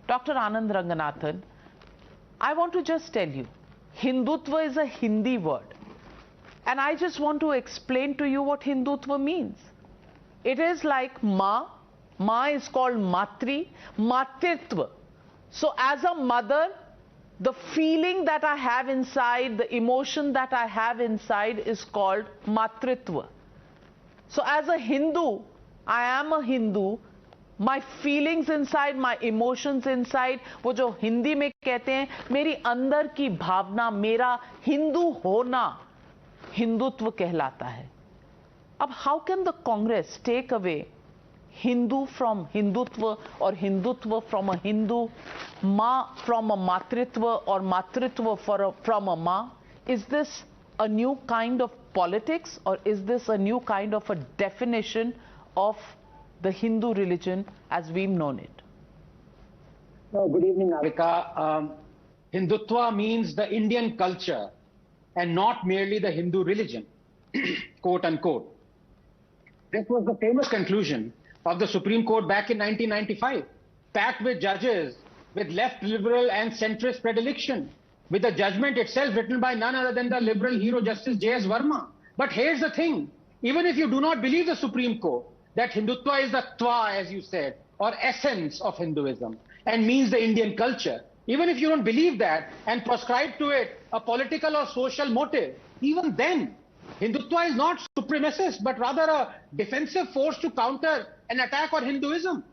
Dr. Anand Ranganathan, I want to just tell you, Hindutva is a Hindi word. And I just want to explain to you what Hindutva means. It is like Ma. Ma is called Matri, Matritva. So as a mother, the feeling that I have inside, the emotion that I have inside is called Matritva. So as a Hindu, I am a Hindu. My feelings inside, my emotions inside, वो जो हिंदी में कहते हैं, मेरी अंदर की भावना, मेरा हिंदू होना, हिंदुत्व कहलाता है. अब how can the Congress take away Hindu from Hindutva or Hindutva from a Hindu, Ma from a Matritva or Matritva from a Ma? Is this a new kind of politics or is this a new kind of a definition of the Hindu religion as we've known it? Oh, good evening, Arika. Hindutva means the Indian culture and not merely the Hindu religion, quote unquote. This was the famous conclusion of the Supreme Court back in 1995, packed with judges with left liberal and centrist predilection, with the judgment itself written by none other than the liberal hero Justice J.S. Verma. But here's the thing, even if you do not believe the Supreme Court, that Hindutva is the twa, as you said, or essence of Hinduism, and means the Indian culture, even if you don't believe that and prescribe to it a political or social motive, even then, Hindutva is not supremacist, but rather a defensive force to counter an attack on Hinduism.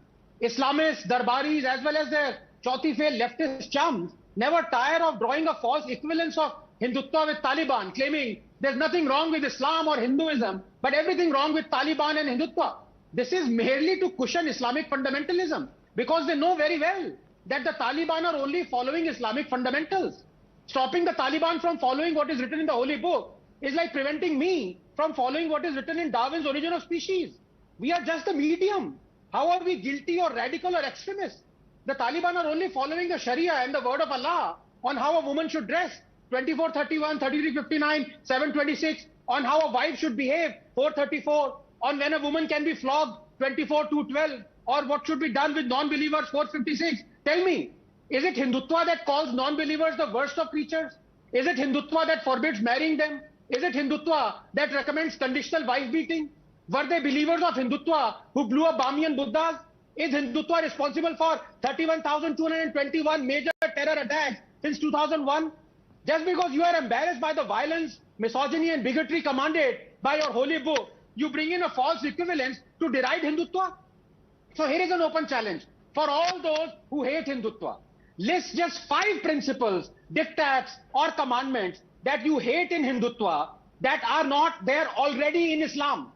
Islamists, Darbaris, as well as their chauthi-fail leftist chums never tire of drawing a false equivalence of Hindutva with Taliban, claiming there's nothing wrong with Islam or Hinduism, but everything wrong with Taliban and Hindutva. This is merely to cushion Islamic fundamentalism, because they know very well that the Taliban are only following Islamic fundamentals. Stopping the Taliban from following what is written in the Holy Book is like preventing me from following what is written in Darwin's Origin of Species. We are just a medium. How are we guilty or radical or extremist? The Taliban are only following the Sharia and the word of Allah on how a woman should dress, 2431, 3359, 726, on how a wife should behave, 434, on when a woman can be flogged, 24-212, or what should be done with non-believers, 456. Tell me, is it Hindutva that calls non-believers the worst of creatures? Is it Hindutva that forbids marrying them? Is it Hindutva that recommends conditional wife beating? Were they believers of Hindutva who blew up Bamiyan Buddhas? Is Hindutva responsible for 31,221 major terror attacks since 2001? Just because you are embarrassed by the violence, misogyny and bigotry commanded by your holy book, you bring in a false equivalence to deride Hindutva? So here is an open challenge for all those who hate Hindutva. List just 5 principles, diktats or commandments that you hate in Hindutva that are not there already in Islam.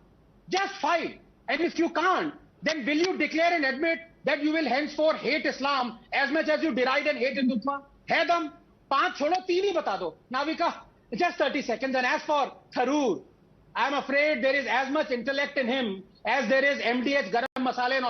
Just 5. And if you can't, then will you declare and admit that you will henceforth hate Islam as much as you deride and hate Hindutva? Hai dam? 5 chodo, 3 hi bata do. Navika, just 30 seconds. And as for Tharur, I am afraid there is as much intellect in him as there is MDH Garam Masala and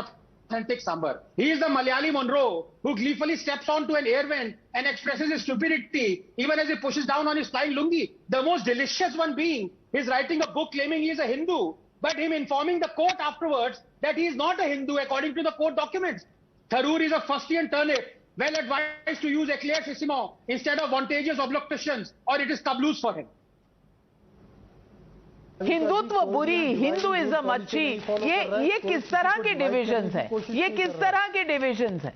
authentic Sambar. He is the Malayali Monroe who gleefully steps onto an air vent and expresses his stupidity even as he pushes down on his flying lungi. The most delicious one being his writing a book claiming he is a Hindu, but him informing the court afterwards that he is not a Hindu according to the court documents. Tharur is a fustian turnip, well advised to use eclaircissimo instead of vantageous oblocutions, or it is tablus for him. Hindutva बुरी, Hinduism अच्छी, ये किस तरह के divisions हैं? ये किस तरह के डिविजन्स हैं?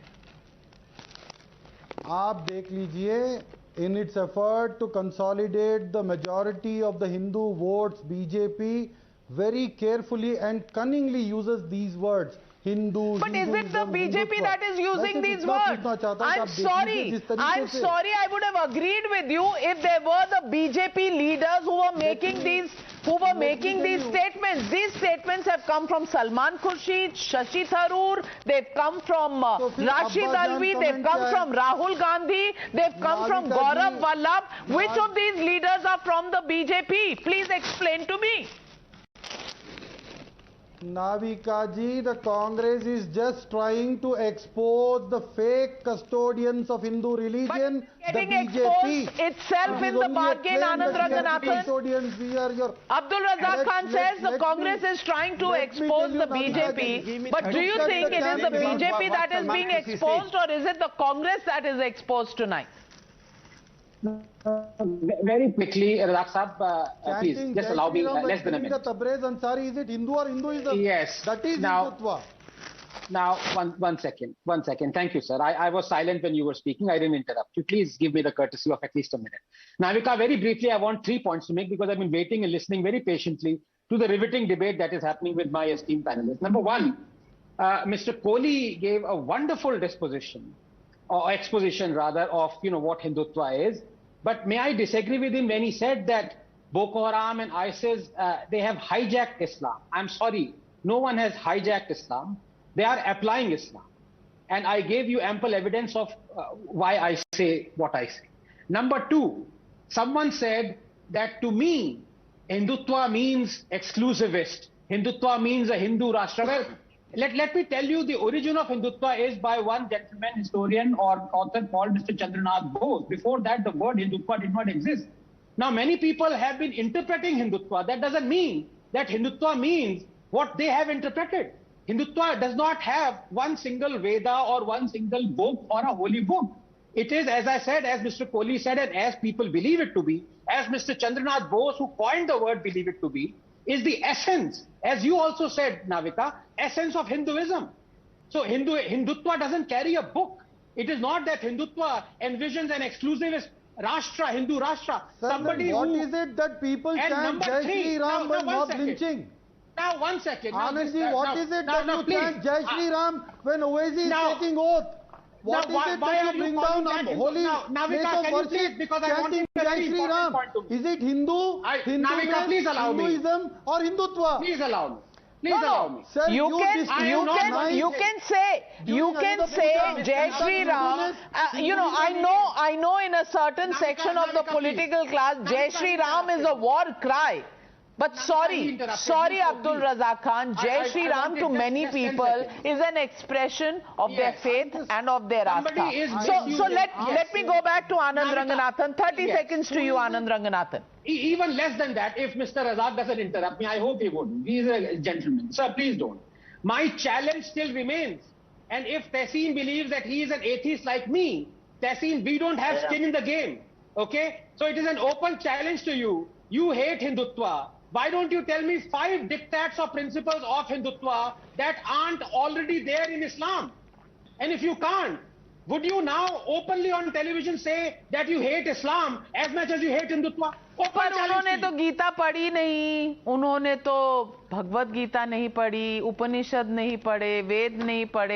आप देख लीजिए, in its effort to consolidate the majority of the Hindu votes, BJP very carefully and cunningly uses these words. Hindus, but is it the BJP that is using these words? I'm sorry, I would have agreed with you if there were the BJP leaders who were making these statements. These statements have come from Salman Khurshid, Sashi Tharur, they've come from Rashid Alvi, they've come from Rahul Gandhi, they've come from Gaurav Vallabh. Which of these leaders are from the BJP? Please explain to me. Navika ji, the Congress is just trying to expose the fake custodians of Hindu religion, but the getting BJP. exposed itself in the bargain, Anand Ranganathan. Abdul Razak Khan says the Congress is trying to expose the BJP. But do you think it is the BJP that is being exposed, or is it the Congress that is exposed tonight? Very quickly, Razak Sahab, please, just allow me less than a minute. Tabrez Ansari, is it Hindu or Hinduism? Yes. That is Hindutva. Now, one second. Thank you, sir. I was silent when you were speaking. I didn't interrupt you. Please give me the courtesy of at least a minute. Navika, very briefly, I want 3 points to make because I've been waiting and listening very patiently to the riveting debate that is happening with my esteemed panelists. Number one, Mr. Kohli gave a wonderful exposition rather of what Hindutva is. But may I disagree with him when he said that Boko Haram and ISIS, they have hijacked Islam. I'm sorry, no one has hijacked Islam. They are applying Islam. And I gave you ample evidence of why I say what I say. Number two, someone said that to me, Hindutva means exclusivist. Hindutva means a Hindu Rashtra. Well, let me tell you, the origin of Hindutva is by one gentleman, historian or author called Mr. Chandranath Bose. Before that, the word Hindutva did not exist. Now, many people have been interpreting Hindutva. That doesn't mean that Hindutva means what they have interpreted. Hindutva does not have one single Veda or one single book or a holy book. It is, as I said, as Mr. Kohli said, and as people believe it to be, as Mr. Chandranath Bose, who coined the word believe it to be, is the essence, as you also said, Navika, essence of Hinduism. So Hindutva doesn't carry a book. It is not that Hindutva envisions an exclusivist Rashtra, Hindu Rashtra. Sir, what is it that people chant Jai Shri Ram but not lynching? Now, 1 second. Anandji, what is it that you chant Jai Shri Ram when Owaisi is taking oath? What is it that you bring down holy place of worship chanting Jai Shri Ram? Is it Hinduism or Hindutva? Please allow me. Please allow me. Sir, you can say Jai Shri Ram. I know in a certain section of the political class, Jai Shri Ram is a war cry. But sorry, Abdul Razak Khan, Jai Shri Ram to many people is an expression of their faith and of their astha. So let me go back to Anand Ranganathan. 30 seconds to you, Anand Ranganathan. Even less than that, if Mr. Razak doesn't interrupt me, I hope he wouldn't. He is a gentleman. Sir, please don't. My challenge still remains. And if Tehseen believes that he is an atheist like me, Tehseen, we don't have skin in the game. Okay? So it is an open challenge to you. You hate Hindutva. Why don't you tell me 5 diktats or principles of Hindutva that aren't already there in Islam? And if you can't, would you now openly on television say that you hate Islam as much as you hate Hindutva? पर उन्होंने तो गीता पढ़ी नहीं, उन्होंने तो भगवत गीता नहीं पढ़ी, उपनिषद नहीं पढ़े, वेद नहीं पढ़े,